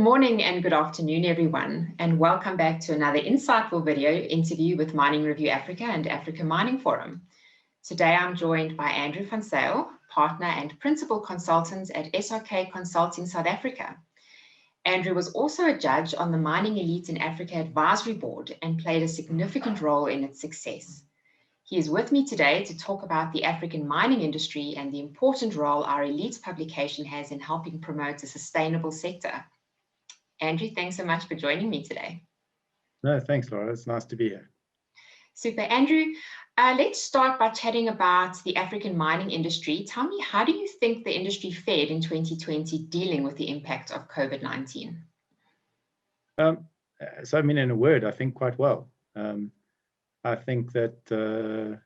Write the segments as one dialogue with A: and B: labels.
A: morning and good afternoon, everyone, and welcome back to another insightful video interview with Mining Review Africa and Africa Mining Forum. Today, I'm joined by Andrew Van Zyl, partner and principal consultant at SRK Consulting South Africa. Andrew was also a judge on the Mining Elite in Africa Advisory Board and played a significant role in its success. He is with me today to talk about the African mining industry and the important role our Elite publication has in helping promote a sustainable sector. Andrew, thanks so much for joining me today.
B: No, thanks, Laura. It's nice to be here.
A: Super. Andrew, let's start by chatting about the African mining industry. Tell me, how do you think the industry fared in 2020 dealing with the impact of COVID-19?
B: So, I mean, in a word, I think quite well. I think that, there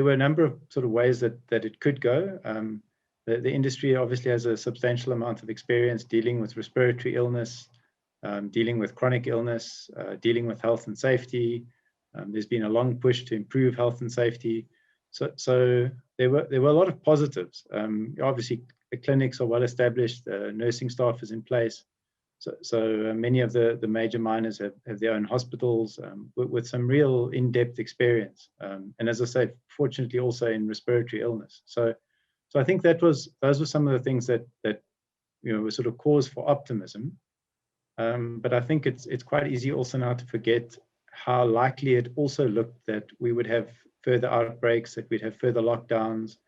B: were a number of sort of ways that it could go. The industry obviously has a substantial amount of experience dealing with respiratory illness, dealing with chronic illness, dealing with health and safety. There's been a long push to improve health and safety. So there were a lot of positives. Obviously, the clinics are well established, nursing staff is in place. So many of the major miners have their own hospitals with some real in-depth experience. And as I say, fortunately also in respiratory illness. So I think those were some of the things that were sort of cause for optimism. But I think it's quite easy also now to forget how likely it also looked that we would have further outbreaks, that we'd have further lockdowns,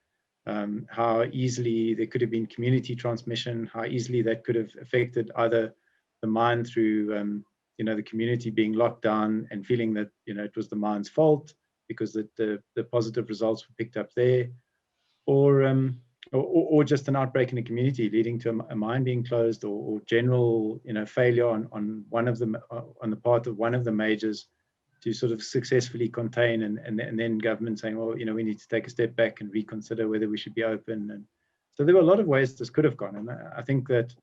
B: how easily there could have been community transmission, how easily that could have affected either the mine through the community being locked down and feeling that it was the mine's fault because the positive results were picked up there. Or just an outbreak in the community leading to a mine being closed, or general failure on the part of one of the majors to sort of successfully contain, and then government saying, well, we need to take a step back and reconsider whether we should be open. And so there were a lot of ways this could have gone, and I think that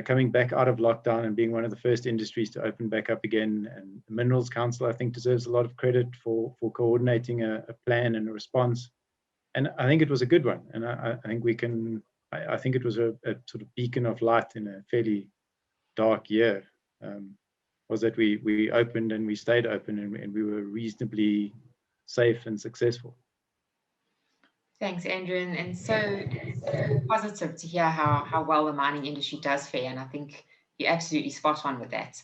B: coming back out of lockdown and being one of the first industries to open back up again, and the Minerals Council I think deserves a lot of credit for coordinating a plan and a response. And I think it was a good one. And I think I think it was a sort of beacon of light in a fairly dark year, was that we opened and we stayed open, and we were reasonably safe and successful.
A: Thanks, Andrew. And so positive to hear how well the mining industry does fare. And I think you're absolutely spot on with that.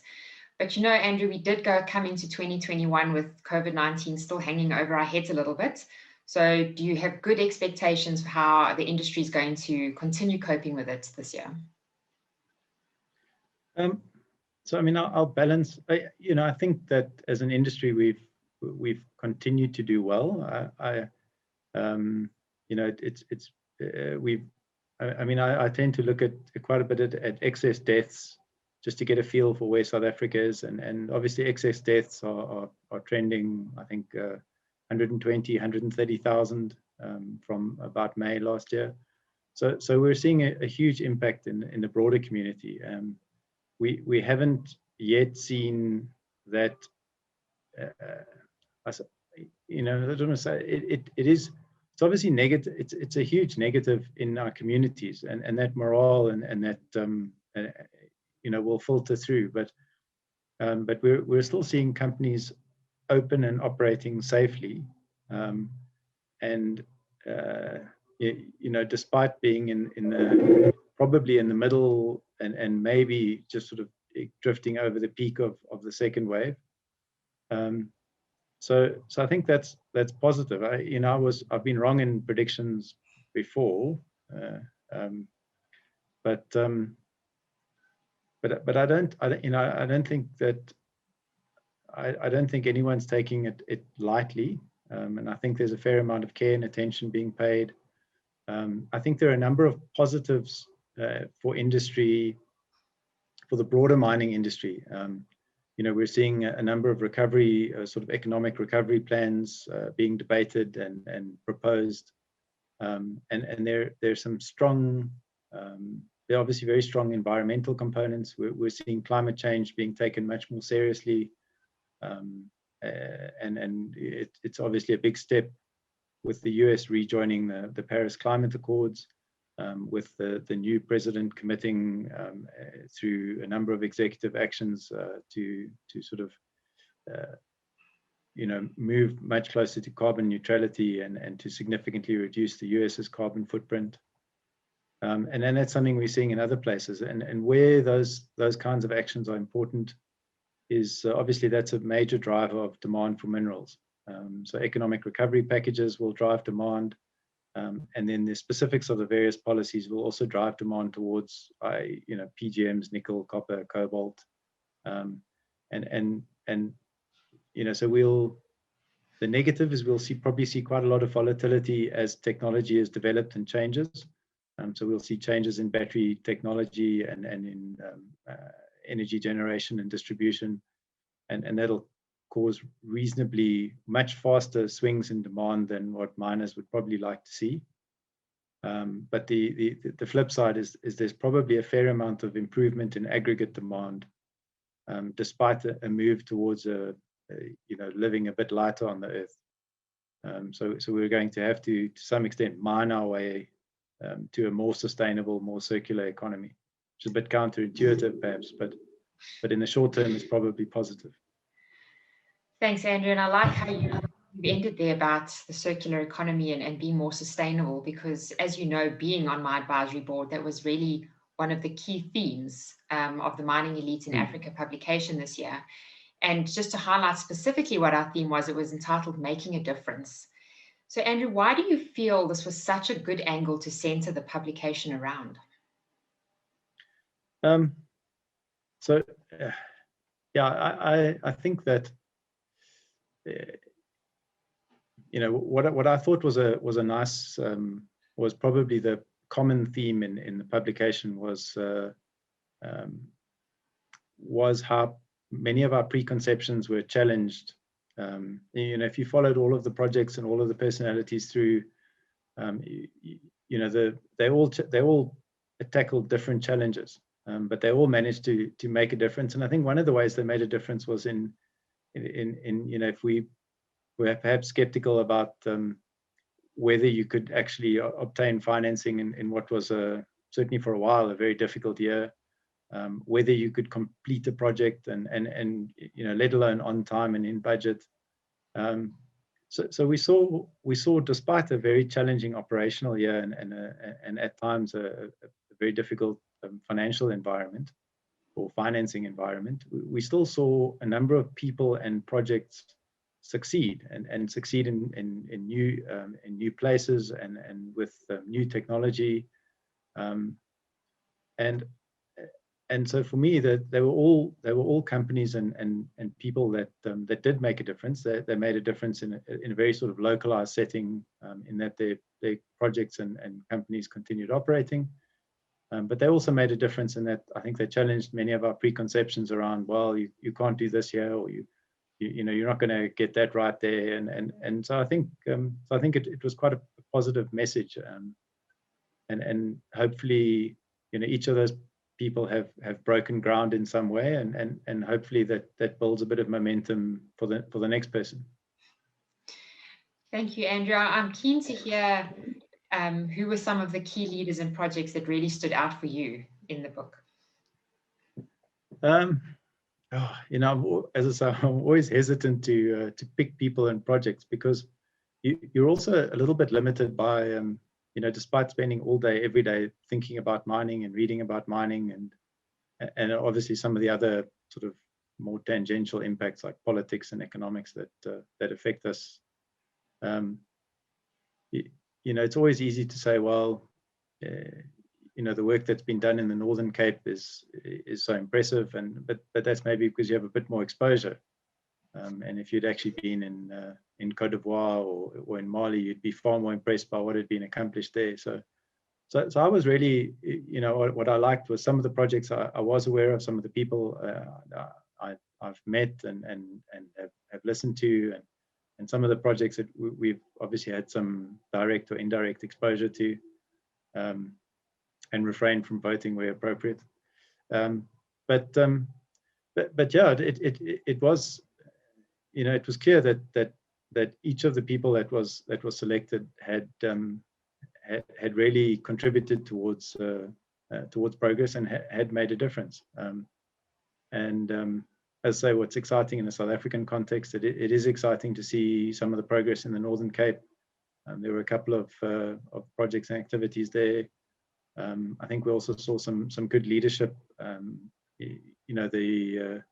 A: But Andrew, we did come into 2021 with COVID-19 still hanging over our heads a little bit. So do you have good expectations for how the industry is going to continue coping with it this year?
B: So, I mean, I'll balance. I think that as an industry, we've continued to do well. I tend to look at quite a bit at excess deaths just to get a feel for where South Africa is, and obviously excess deaths are trending, I think, 120, 130,000 from about May last year. So we're seeing a huge impact in the broader community. We haven't yet seen that. I don't want to say it's obviously negative. It's a huge negative in our communities, and that morale and that will filter through. But we're still seeing companies open and operating safely, despite being in probably in the middle and maybe just sort of drifting over the peak of the second wave. So I think that's positive. I've been wrong in predictions before, but I don't think that. I don't think anyone's taking it lightly, and I think there's a fair amount of care and attention being paid. I think there are a number of positives for industry, for the broader mining industry. We're seeing a number of recovery, sort of economic recovery plans being debated and proposed, and there's some strong. There are obviously very strong environmental components. We're seeing climate change being taken much more seriously. And it's obviously a big step with the US rejoining the Paris Climate Accords. with the new president committing through a number of executive actions to sort of move much closer to carbon neutrality and to significantly reduce the US's carbon footprint. And then that's something we're seeing in other places. And where those kinds of actions are important is obviously that's a major driver of demand for minerals. So economic recovery packages will drive demand. And then the specifics of the various policies will also drive demand towards, PGMs, nickel, copper, cobalt. So the negative is we'll probably see quite a lot of volatility as technology is developed and changes. So we'll see changes in battery technology and in energy generation and distribution, and that'll cause reasonably much faster swings in demand than what miners would probably like to see. But the flip side is there's probably a fair amount of improvement in aggregate demand, despite a move towards living a bit lighter on the earth. So we're going to have to some extent mine our way to a more sustainable, more circular economy, which is a bit counterintuitive perhaps, but in the short term it's probably positive.
A: Thanks, Andrew. And I like how you ended there about the circular economy and being more sustainable, because as you know, being on my advisory board, that was really one of the key themes of the Mining Elite in Africa publication this year. And just to highlight specifically what our theme was, it was entitled Making a Difference. So Andrew, why do you feel this was such a good angle to center the publication around?
B: I think that what I thought was a nice was probably the common theme in the publication was how many of our preconceptions were challenged. If you followed all of the projects and all of the personalities through, they all tackled different challenges, but they all managed to make a difference. And I think one of the ways they made a difference was in if we were perhaps skeptical about whether you could actually obtain financing in what was certainly for a while a very difficult year, whether you could complete a project and let alone on time and in budget. So we saw despite a very challenging operational year and at times a very difficult financial environment or financing environment, we still saw a number of people and projects succeed and succeed in new places and with new technology, and so for me that they were all companies and people that did make a difference. They made a difference in a very sort of localized setting, in that their projects and companies continued operating. But they also made a difference in that I think they challenged many of our preconceptions around, well, you can't do this here, or you're not going to get that right there, and so I think it was quite a positive message, and hopefully each of those people have broken ground in some way, and hopefully that builds a bit of momentum for the next person.
A: Thank you, Andrew. I'm keen to hear who were some of the key leaders and projects that really stood out for you in the book.
B: As I say, I'm always hesitant to pick people and projects, because you're also a little bit limited by despite spending all day every day thinking about mining and reading about mining and obviously some of the other sort of more tangential impacts like politics and economics that affect us. It's always easy to say, well, the work that's been done in the Northern Cape is so impressive, but that's maybe because you have a bit more exposure. And if you'd actually been in Côte d'Ivoire or in Mali, you'd be far more impressed by what had been accomplished there. So I was really, what I liked was some of the projects I was aware of, some of the people I've met and have listened to, and some of the projects that we've obviously had some direct or indirect exposure to, and refrain from voting where appropriate. But yeah, it was. It was clear that each of the people that was selected had had really contributed towards progress and had made a difference. As I say, what's exciting in the South African context, it is exciting to see some of the progress in the Northern Cape. There were a couple of projects and activities there. I think we also saw some good leadership. The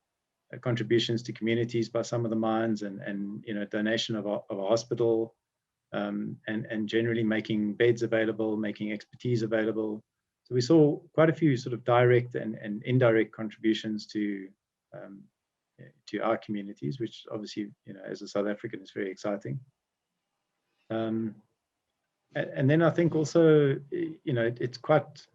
B: contributions to communities by some of the mines, and donation of a hospital, and generally making beds available, making expertise available. So we saw quite a few sort of direct and indirect contributions to our communities, which obviously, as a South African, is very exciting. And then I think also, it's quite,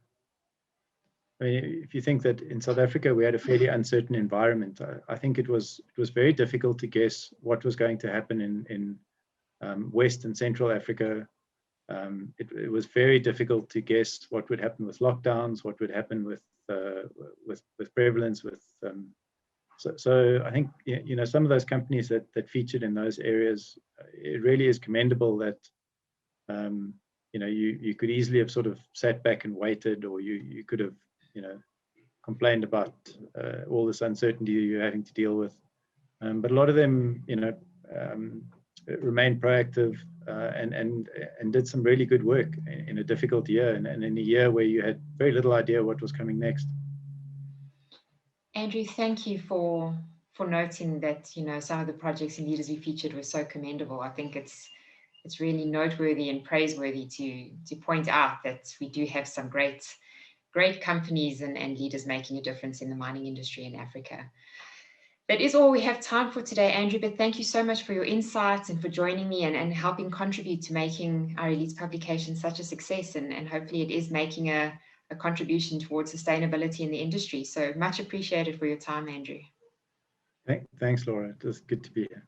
B: I mean, if you think that in South Africa we had a fairly uncertain environment, I think it was very difficult to guess what was going to happen in West and Central Africa. It was very difficult to guess what would happen with lockdowns, what would happen with prevalence, so I think some of those companies that featured in those areas, it really is commendable that you could easily have sort of sat back and waited, or you could have complained about all this uncertainty you're having to deal with, but a lot of them remained proactive and did some really good work in a difficult year, and in a year where you had very little idea what was coming next.
A: Andrew, thank you for noting that some of the projects and leaders we featured were so commendable. I think it's really noteworthy and praiseworthy to point out that we do have some great companies and leaders making a difference in the mining industry in Africa. That is all we have time for today, Andrew, but thank you so much for your insights and for joining me and helping contribute to making our Elites publication such a success, and hopefully it is making a contribution towards sustainability in the industry. So much appreciated for your time, Andrew.
B: Thanks, Laura. It was good to be here.